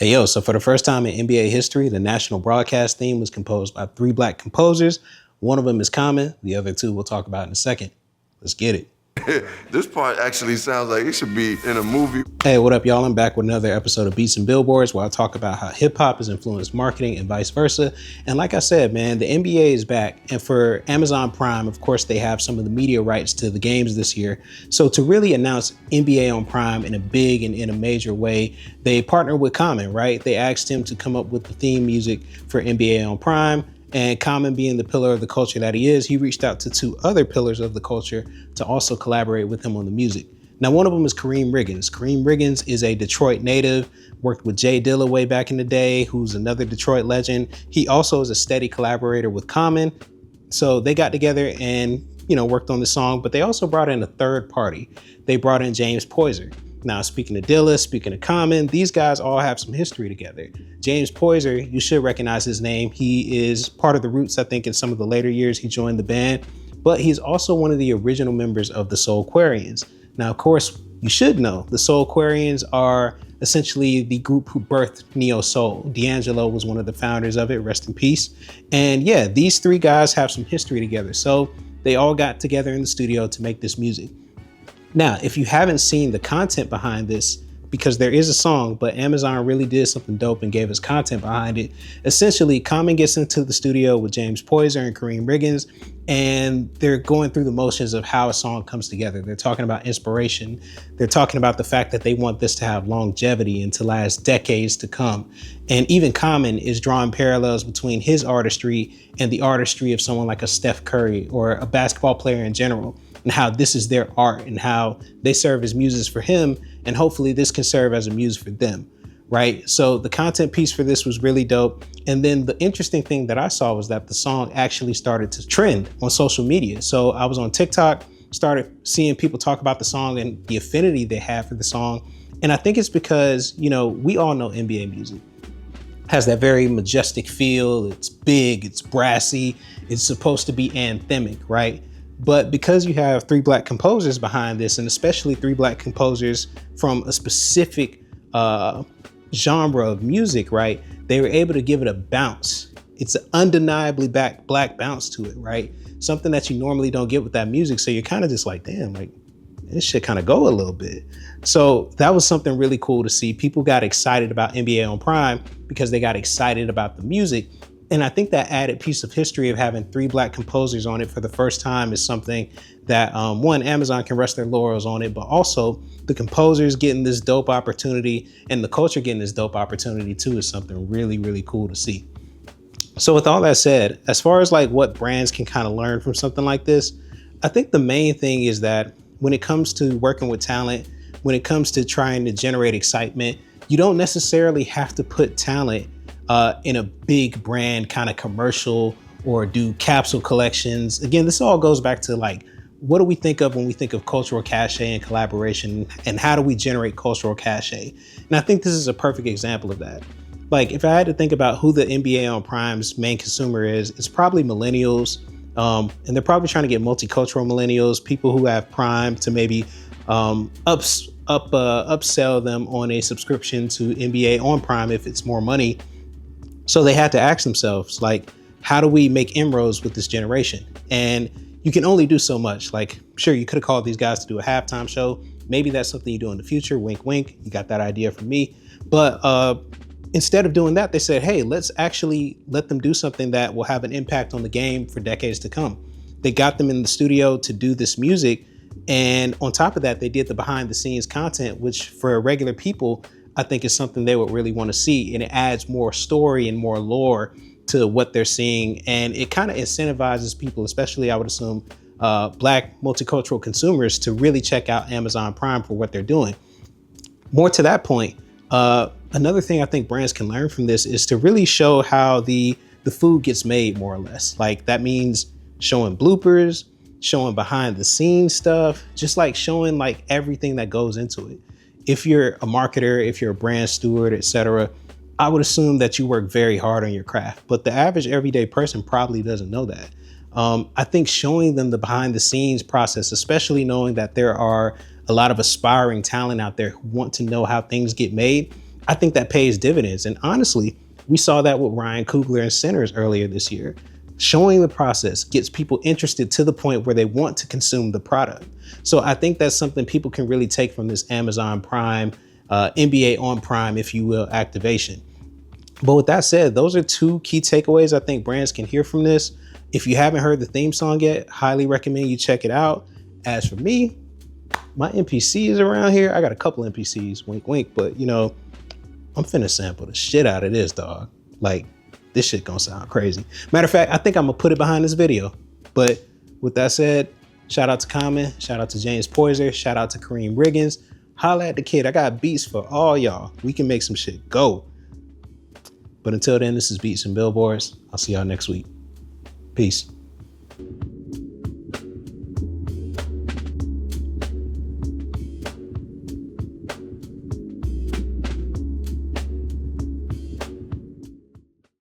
Hey yo, so for the first time in NBA history, the national broadcast theme was composed by three black composers. One of them is Common, the other two we'll talk about in a second. Let's get it. This part actually sounds like it should be in a movie. Hey, what up, y'all? I'm back with another episode of Beats and Billboards where I talk about how hip hop has influenced marketing and vice versa. And like I said, man, the NBA is back. And for Amazon Prime, of course, they have some of the media rights to the games this year. So to really announce NBA on Prime in a big and in a major way, they partnered with Common, right? They asked him to come up with the theme music for NBA on Prime. And Common, being the pillar of the culture that he is, he reached out to two other pillars of the culture to also collaborate with him on the music. Now, one of them is Karriem Riggins. Karriem Riggins is a Detroit native, worked with Jay Dilla way back in the day, who's another Detroit legend. He also is a steady collaborator with Common. So they got together and, worked on the song, but they also brought in a third party. They brought in James Poyser. Now, speaking of Dilla, speaking of Common, these guys all have some history together. James Poyser, you should recognize his name. He is part of the Roots, I think, in some of the later years he joined the band, but he's also one of the original members of the Soulquarians. Now, of course, you should know the Soulquarians are essentially the group who birthed Neo Soul. D'Angelo was one of the founders of it, rest in peace. And yeah, these three guys have some history together. So they all got together in the studio to make this music. Now, if you haven't seen the content behind this, because there is a song, but Amazon really did something dope and gave us content behind it. Essentially, Common gets into the studio with James Poyser and Karriem Riggins, and they're going through the motions of how a song comes together. They're talking about inspiration. They're talking about the fact that they want this to have longevity and to last decades to come. And even Common is drawing parallels between his artistry and the artistry of someone like a Steph Curry or a basketball player in general, and how this is their art and how they serve as muses for him. And hopefully this can serve as a muse for them, right? So the content piece for this was really dope. And then the interesting thing that I saw was that the song actually started to trend on social media. So I was on TikTok, started seeing people talk about the song and the affinity they have for the song. And I think it's because, we all know NBA music has that very majestic feel. It's big, it's brassy, it's supposed to be anthemic, right? But because you have three black composers behind this, and especially three black composers from a specific genre of music, right? They were able to give it a bounce. It's an undeniably black bounce to it, right? Something that you normally don't get with that music. So you're kind of just like, damn, like this should kind of go a little bit. So that was something really cool to see. People got excited about NBA on Prime because they got excited about the music. And I think that added piece of history of having three black composers on it for the first time is something that, one, Amazon can rest their laurels on it, but also the composers getting this dope opportunity and the culture getting this dope opportunity too is something really, really cool to see. So with all that said, as far as like what brands can kind of learn from something like this, I think the main thing is that when it comes to working with talent, when it comes to trying to generate excitement, you don't necessarily have to put talent in a big brand kind of commercial or do capsule collections. Again, this all goes back to like, what do we think of when we think of cultural cachet and collaboration, and how do we generate cultural cachet? And I think this is a perfect example of that. Like if I had to think about who the NBA on Prime's main consumer is, it's probably millennials. And they're probably trying to get multicultural millennials, people who have Prime to maybe upsell them on a subscription to NBA on Prime if it's more money. So they had to ask themselves, like, how do we make inroads with this generation? And you can only do so much. Like, sure, you could have called these guys to do a halftime show. Maybe that's something you do in the future. Wink, wink. You got that idea from me. But instead of doing that, they said, hey, let's actually let them do something that will have an impact on the game for decades to come. They got them in the studio to do this music. And on top of that, they did the behind the scenes content, which for regular people, I think is something they would really want to see. And it adds more story and more lore to what they're seeing. And it kind of incentivizes people, especially I would assume black multicultural consumers, to really check out Amazon Prime for what they're doing. More to that point, another thing I think brands can learn from this is to really show how the food gets made, more or less. Like that means showing bloopers, showing behind the scenes stuff, just like showing like everything that goes into it. If you're a marketer, if you're a brand steward, etc., I would assume that you work very hard on your craft, but the average everyday person probably doesn't know that. I think showing them the behind the scenes process, especially knowing that there are a lot of aspiring talent out there who want to know how things get made, I think that pays dividends. And honestly, we saw that with Ryan Coogler and Sinners earlier this year. Showing the process gets people interested to the point where they want to consume the product. So I think that's something people can really take from this Amazon Prime, NBA on Prime, if you will, activation. But with that said, those are two key takeaways I think brands can hear from this. If you haven't heard the theme song yet, highly recommend you check it out. As for me, my NPCs around here, I got a couple NPCs, wink, wink, but you know, I'm finna sample the shit out of this, dog. Like, this shit gonna sound crazy. Matter of fact, I think I'm gonna put it behind this video. But with that said, shout out to Common, shout out to James Poyser, shout out to Karriem Riggins. Holla at the kid. I got beats for all y'all. We can make some shit go. But until then, this is Beats and Billboards. I'll see y'all next week. Peace.